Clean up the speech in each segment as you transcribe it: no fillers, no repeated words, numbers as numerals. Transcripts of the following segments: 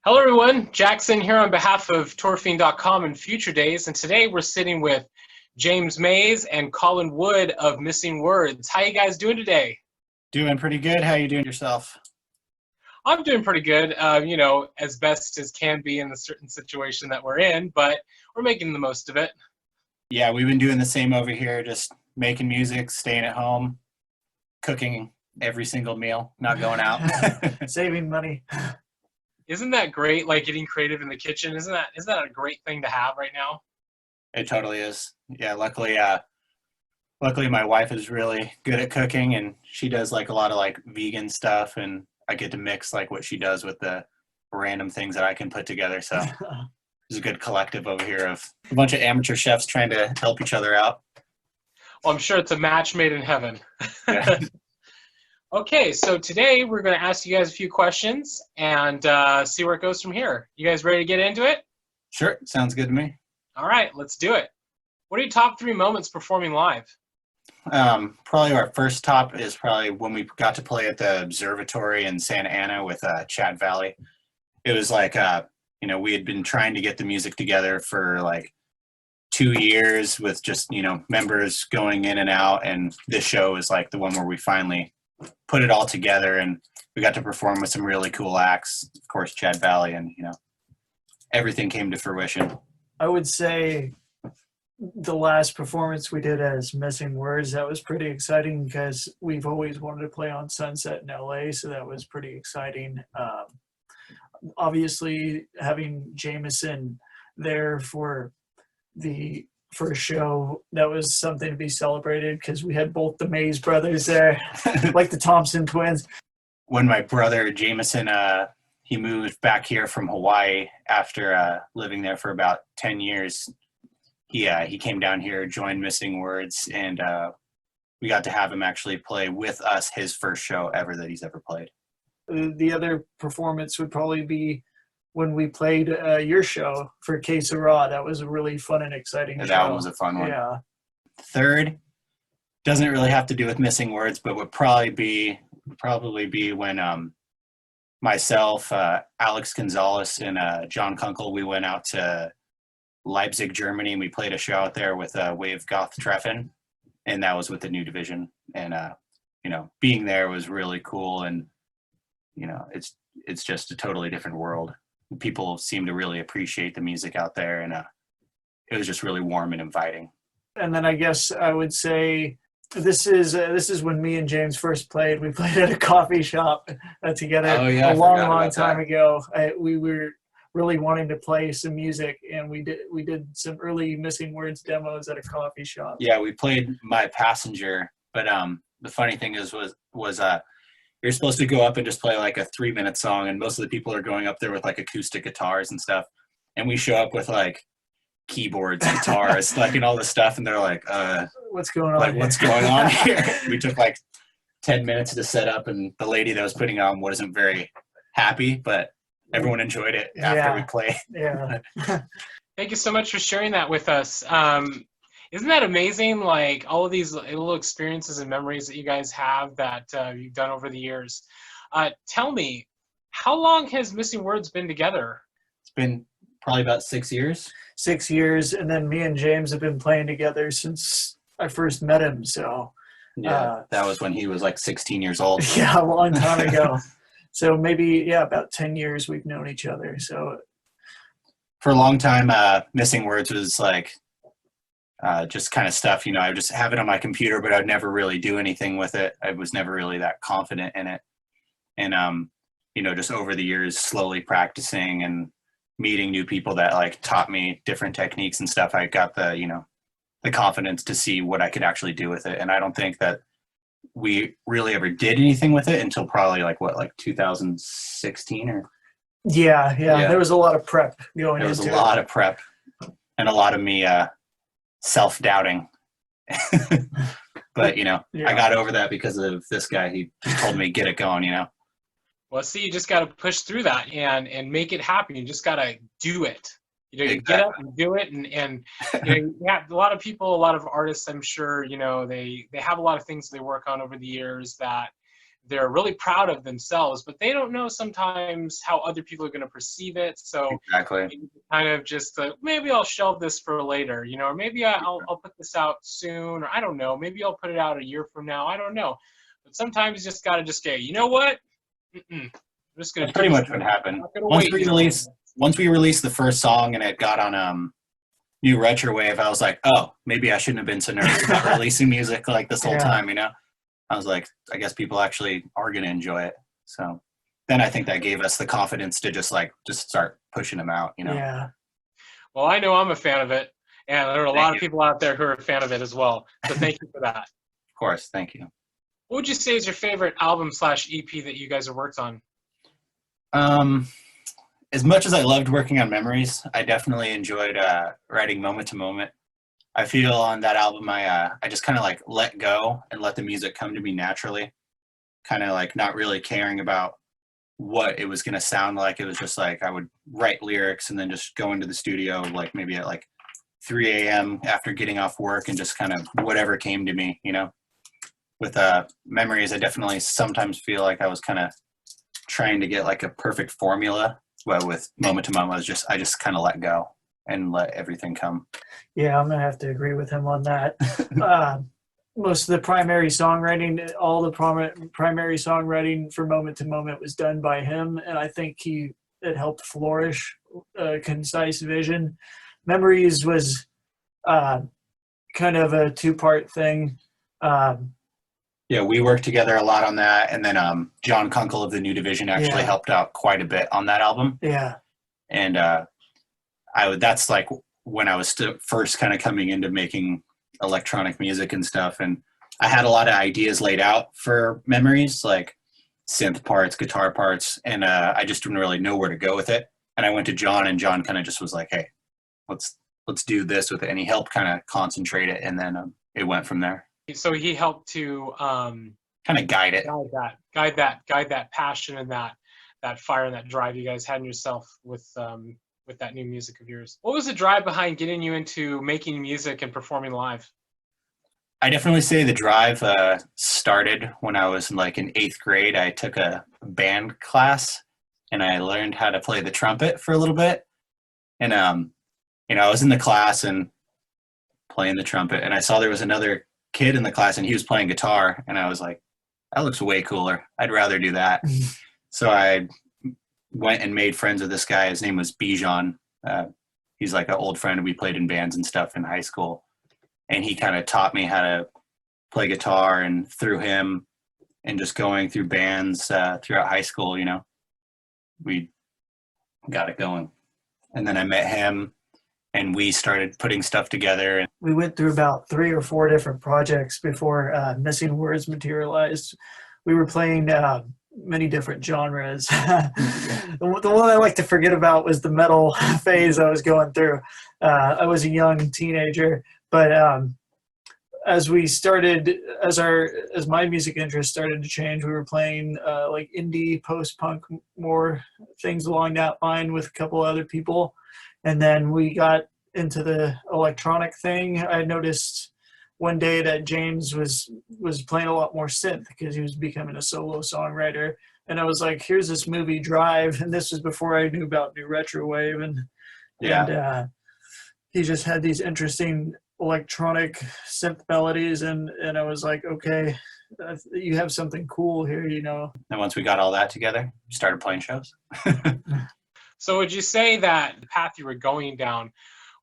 Hello everyone, Jak Syn here on behalf of Fiend.com and Future Daze, and today we're sitting with James Meays and Colin Wood of Missing Words. How you guys doing today? Doing pretty good. How you doing yourself? I'm doing pretty good, as best as can be in the certain situation that we're in, but we're making the most of it. Yeah, we've been doing the same over here, just making music, staying at home, cooking every single meal, not going out. Saving money. Isn't that great, like getting creative in the kitchen? Isn't that a great thing to have right now? It totally is. Yeah, luckily my wife is really good at cooking, and she does like a lot of like vegan stuff, and I get to mix like what she does with the random things that I can put together. So there's a good collective over here of a bunch of amateur chefs trying to help each other out. Well, I'm sure it's a match made in heaven. Yeah. Okay, so today we're going to ask you guys a few questions and see where it goes from here. You guys ready to get into it? Sure, sounds good to me. All right, let's do it. What are your top 3 moments performing live? Probably our first top is probably when we got to play at the observatory in Santa Ana with Chad Valley. It was like, we had been trying to get the music together for like 2 years with just, members going in and out. And this show is like the one where we finally put it all together, and we got to perform with some really cool acts. Of course, Chad Valley, and, everything came to fruition. I would say the last performance we did as Missing Words, that was pretty exciting because we've always wanted to play on Sunset in LA, so that was pretty exciting. Obviously, having Jameson there for the first show, that was something to be celebrated because we had both the Meays brothers there, like the Thompson twins. When my brother Jameson, he moved back here from Hawaii after living there for about 10 years. He came down here, joined Missing Words, and we got to have him actually play with us his first show ever that he's ever played. The other performance would probably be when we played your show for Case of Raw. That was a really fun and exciting show. That one was a fun one. Yeah. Third doesn't really have to do with Missing Words, but would probably be when myself, Alex Gonzalez, and John Kunkel, we went out to Leipzig, Germany, and we played a show out there with Wave Goth Treffen, and that was with the New Division. And being there was really cool, and it's just a totally different world. People seem to really appreciate the music out there, and it was just really warm and inviting. And then I guess I would say this is when me and James first played. We played at a coffee shop together a long time ago. We were really wanting to play some music, and we did some early Missing Words demos at a coffee shop. Yeah, we played My Passenger, but the funny thing was you're supposed to go up and just play like a 3-minute song, and most of the people are going up there with like acoustic guitars and stuff, and we show up with like keyboards, guitars, like, and all this stuff, and they're like, what's going on? Like, what's going on here? We took like 10 minutes to set up, and the lady that was putting on wasn't very happy, but everyone enjoyed it after we played. Yeah. Thank you so much for sharing that with us. Isn't that amazing, like all of these little experiences and memories that you guys have that you've done over the years? Tell me, how long has Missing Words been together? It's been probably about 6 years. 6 years, and then me and James have been playing together since I first met him. So yeah, that was when he was like 16 years old. Yeah, a long time ago. So maybe, about 10 years we've known each other. So for a long time, Missing Words was like just kind of stuff, I would just have it on my computer, but I'd never really do anything with it. I was never really that confident in it. And, just over the years, slowly practicing and meeting new people that like taught me different techniques and stuff, I got the confidence to see what I could actually do with it. And I don't think that we really ever did anything with it until probably like 2016 or. Yeah. There was a lot of prep going into it. There was a lot of prep and a lot of me self-doubting. But, I got over that because of this guy. He just told me, get it going, Well, see, you just got to push through that and make it happen. You just got to do it. You Exactly. Get up and do it. And a lot of people, a lot of artists, I'm sure, they have a lot of things they work on over the years that they're really proud of themselves, but they don't know sometimes how other people are going to perceive it. So Exactly. kind of just maybe I'll shelve this for later, or maybe I'll put this out soon, or I don't know, maybe I'll put it out a year from now. I don't know. But sometimes you just got to just go, you know what? I'm just going to pretty much what happened. Once we released the first song and it got on New Retrowave, I was like, oh, maybe I shouldn't have been so nervous about releasing music like this whole time, I was like, I guess people actually are going to enjoy it. So then I think that gave us the confidence to just start pushing them out, Yeah. Well, I know I'm a fan of it, and there are a lot of people out there who are a fan of it as well. So thank you for that. Of course, thank you. What would you say is your favorite album/EP that you guys have worked on? As much as I loved working on Memories, I definitely enjoyed writing Moment to Moment. I feel on that album I just kind of like let go and let the music come to me naturally, kind of like not really caring about what it was going to sound like. It was just like I would write lyrics and then just go into the studio like maybe at like 3 a.m. after getting off work and just kind of whatever came to me, With Memories, I definitely sometimes feel like I was kind of trying to get like a perfect formula, but with Moment to Moment, I just kind of let go and let everything come. Yeah, I'm gonna have to agree with him on that. Most of the primary songwriting, all the primary songwriting for Moment to Moment was done by him, and I think it helped flourish a concise vision. Memories was kind of a two-part thing. Yeah, we worked together a lot on that, and then John Kunkel of the New Division actually helped out quite a bit on that album. Yeah, and that's like when I was first kind of coming into making electronic music and stuff, and I had a lot of ideas laid out for Memories, like synth parts, guitar parts, and I just didn't really know where to go with it. And I went to John, and John kind of just was like, "Hey, let's do this with it," and he helped kind of concentrate it, and then it went from there. So he helped to kind of guide it, guide that passion and that fire and that drive you guys had in yourself with that new music of yours. What was the drive behind getting you into making music and performing live? I definitely say the drive started when I was in 8th grade. I took a band class and I learned how to play the trumpet for a little bit. And I was in the class and playing the trumpet, and I saw there was another kid in the class and he was playing guitar, and I was like, that looks way cooler. I'd rather do that. So I went and made friends with this guy. His name was Bijan. He's like an old friend. We played in bands and stuff in high school, and he kind of taught me how to play guitar, and through him and just going through bands throughout high school, we got it going. And then I met him and we started putting stuff together. We went through about 3 or 4 different projects before Missing Words materialized. We were playing many different genres. The one I like to forget about was the metal phase I was going through. I was a young teenager, but as my music interest started to change, we were playing like indie, post-punk, more things along that line with a couple other people. And then we got into the electronic thing. I noticed one day that James was playing a lot more synth because he was becoming a solo songwriter. And I was like, here's this movie Drive. And this was before I knew about New Retrowave. And he just had these interesting electronic synth melodies. And I was like, okay, you have something cool here, And once we got all that together, we started playing shows. So would you say that the path you were going down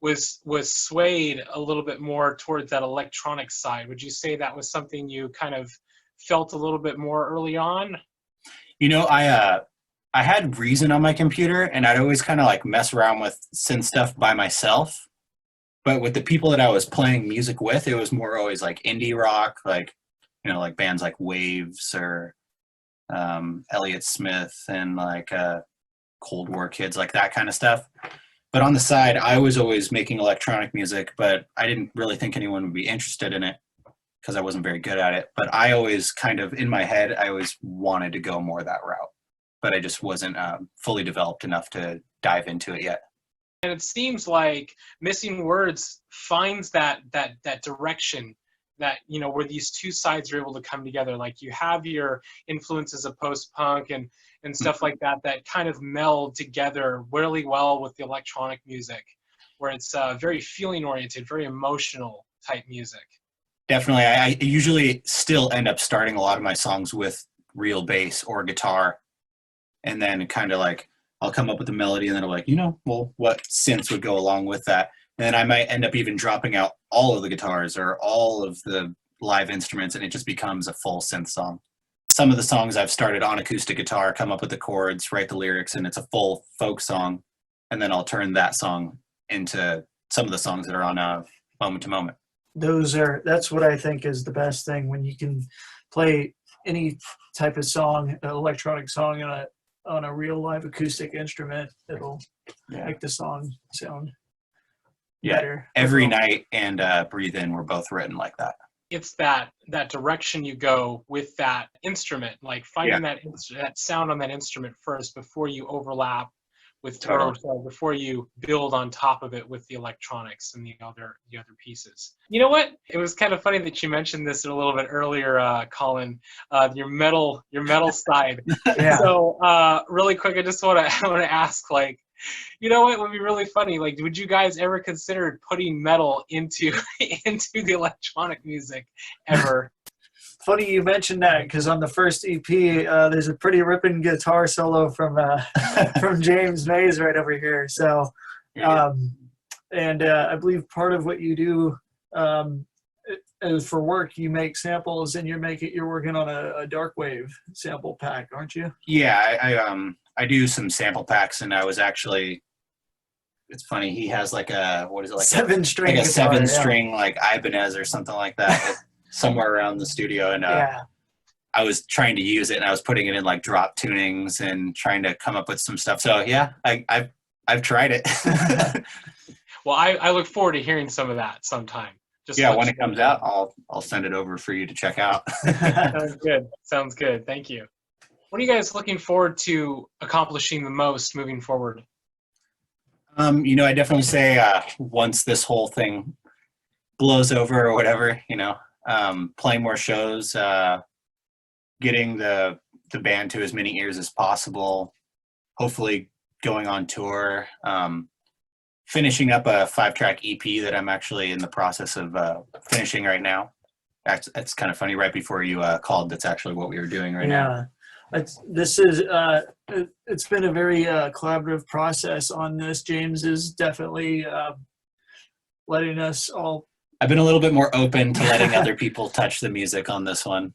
was swayed a little bit more towards that electronic side? Would you say that was something you kind of felt a little bit more early on? I had Reason on my computer, and I'd always kind of mess around with synth stuff by myself. But with the people that I was playing music with, it was more always indie rock, like bands like Waves or Elliott Smith and Cold War Kids, like that kind of stuff. But on the side, I was always making electronic music, but I didn't really think anyone would be interested in it because I wasn't very good at it. But I always kind of, in my head, I always wanted to go more that route. But I just wasn't fully developed enough to dive into it yet. And it seems like Missing Words finds that direction that, you know, where these two sides are able to come together. Like you have your influences of post-punk and stuff like that that kind of meld together really well with the electronic music, where it's very feeling oriented, very emotional type music. Definitely. I usually still end up starting a lot of my songs with real bass or guitar, and then kind of like I'll come up with a melody and then I'm like, you know, well, what synths would go along with that? And then I might end up even dropping out all of the guitars or all of the live instruments, and it just becomes a full synth song. Some of the songs I've started on acoustic guitar, come up with the chords, write the lyrics, and it's a full folk song. And then I'll turn that song into some of the songs that are on Moment to Moment. That's what I think is the best thing, when you can play any type of song, an electronic song on a real live acoustic instrument. It'll make the song sound better. Every Night and Breathe In were both written like that. It's that direction you go with that instrument, like finding that sound on that instrument first before you overlap with before you build on top of it with the electronics and the other pieces. You know what? It was kind of funny that you mentioned this a little bit earlier, Colin. Your metal side. Yeah. So really quick, I just want to ask, like, you know what would be really funny? Like, would you guys ever consider putting metal into the electronic music ever? Funny you mentioned that, because on the first EP, there's a pretty ripping guitar solo from James Meays right over here. So, I believe part of what you do for work, you make samples, and you're working on a dark wave sample pack, aren't you? Yeah, I do some sample packs, and I was actually. It's funny. He has like a seven-string, like a seven-string like Ibanez or something like that. Somewhere around the studio, and I was trying to use it, and I was putting it in like drop tunings and trying to come up with some stuff. So yeah, I've tried it. Well, I look forward to hearing some of that sometime. When it comes out, I'll send it over for you to check out. Sounds good. Thank you. What are you guys looking forward to accomplishing the most moving forward? You know, I definitely say once this whole thing blows over or whatever, you know. Playing more shows, getting the band to as many ears as possible, hopefully going on tour, finishing up a 5-track EP that I'm actually in the process of finishing right now. That's kind of funny. Right before you called, that's actually what we were doing right now. It's been a very collaborative process on this. James is definitely letting us all. I've been a little bit more open to letting other people touch the music on this one.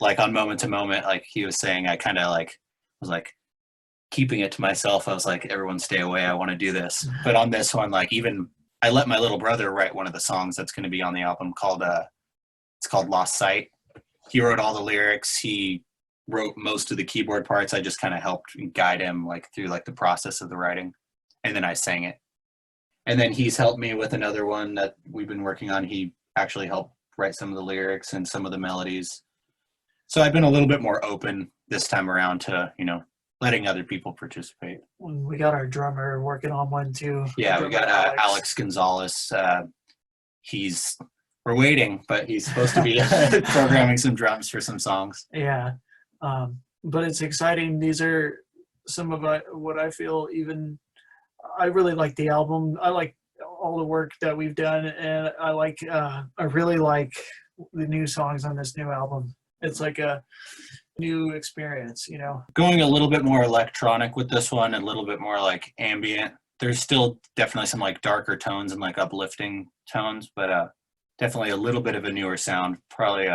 Like on Moment to Moment, like he was saying, I kind of like was like keeping it to myself. I was like, everyone stay away. I want to do this. But on this one, like even I let my little brother write one of the songs that's going to be on the album it's called Lost Sight. He wrote all the lyrics. He wrote most of the keyboard parts. I just kind of helped guide him like through like the process of the writing. And then I sang it. And then he's helped me with another one that we've been working on. He actually helped write some of the lyrics and some of the melodies. So I've been a little bit more open this time around to, you know, letting other people participate. We got our drummer working on one too. Yeah, we got Alex Gonzalez. We're waiting, but he's supposed to be programming some drums for some songs. Yeah, but it's exciting. These are some of what I feel I really like the album. I like all the work that we've done, and I really like the new songs on this new album. It's like a new experience, you know. Going a little bit more electronic with this one, a little bit more like ambient. There's still definitely some like darker tones and like uplifting tones, but definitely a little bit of a newer sound, probably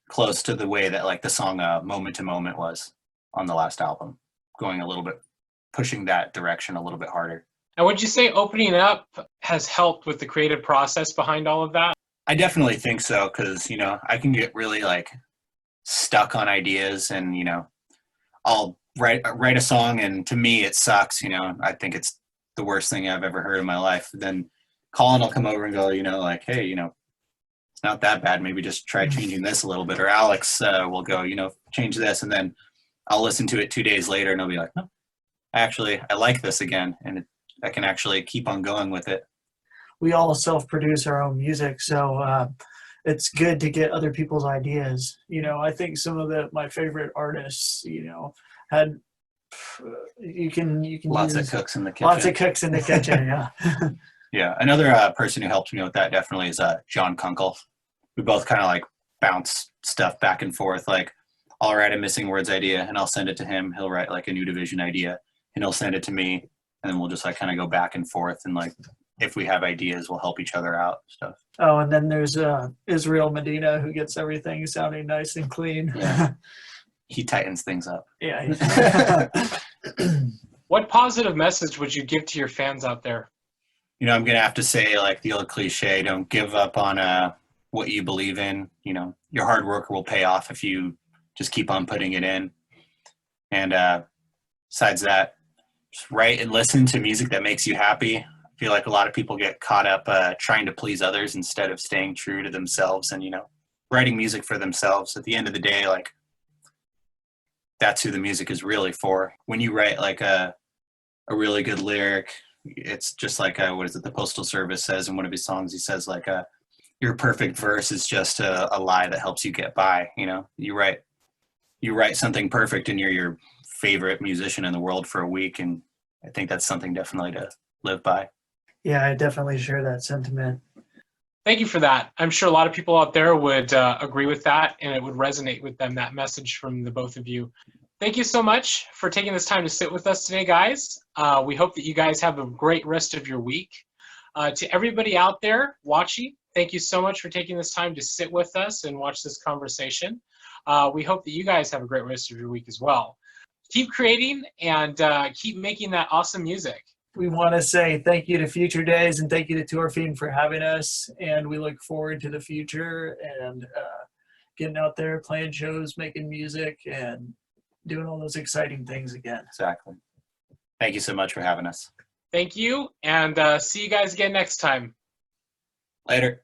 close to the way that like the song Moment to Moment was on the last album, going a little bit, pushing that direction a little bit harder. And would you say opening up has helped with the creative process behind all of that? I definitely think so, because, you know, I can get really like stuck on ideas, and, you know, I'll write a song and to me it sucks, you know. I think it's the worst thing I've ever heard in my life. Then Colin will come over and go, you know, like, hey, you know, it's not that bad. Maybe just try changing this a little bit. Or Alex will go, you know, change this. And then I'll listen to it 2 days later and I'll be like, no, actually, I like this again. And I can actually keep on going with it. We all self-produce our own music. So it's good to get other people's ideas. I think some of my favorite artists, had you can lots use of cooks in the kitchen. Lots of cooks in the kitchen, yeah. Yeah, another person who helped me with that definitely is John Kunkel. We both kind of like bounce stuff back and forth. Like, I'll write a missing words idea and I'll send it to him. He'll write like a new division idea and he'll send it to me, and then we'll just like kind of go back and forth, and like if we have ideas, we'll help each other out stuff. Oh, and then there's Israel Medina, who gets everything sounding nice and clean. Yeah. He tightens things up. Yeah. What positive message would you give to your fans out there? I'm going to have to say, like the old cliche, don't give up on what you believe in. Your hard work will pay off if you just keep on putting it in. And besides that, just write and listen to music that makes you happy. I feel like a lot of people get caught up trying to please others instead of staying true to themselves and, writing music for themselves. At the end of the day, like, that's who the music is really for. When you write like a really good lyric, it's just like what is it, the Postal Service says in one of his songs. He says like your perfect verse is just a lie that helps you get by. You write something perfect and you're your favorite musician in the world for a week, and I think that's something definitely to live by. Yeah, I definitely share that sentiment. Thank you for that. I'm sure a lot of people out there would agree with that, and it would resonate with them, that message from the both of you. Thank you so much for taking this time to sit with us today, guys. We hope that you guys have a great rest of your week. To everybody out there watching, thank you so much for taking this time to sit with us and watch this conversation. We hope that you guys have a great rest of your week as well. Keep creating and keep making that awesome music. We want to say thank you to Future Daze and thank you to Fiend for having us. And we look forward to the future and getting out there, playing shows, making music, and doing all those exciting things again. Exactly. Thank you so much for having us. Thank you, and see you guys again next time. Later.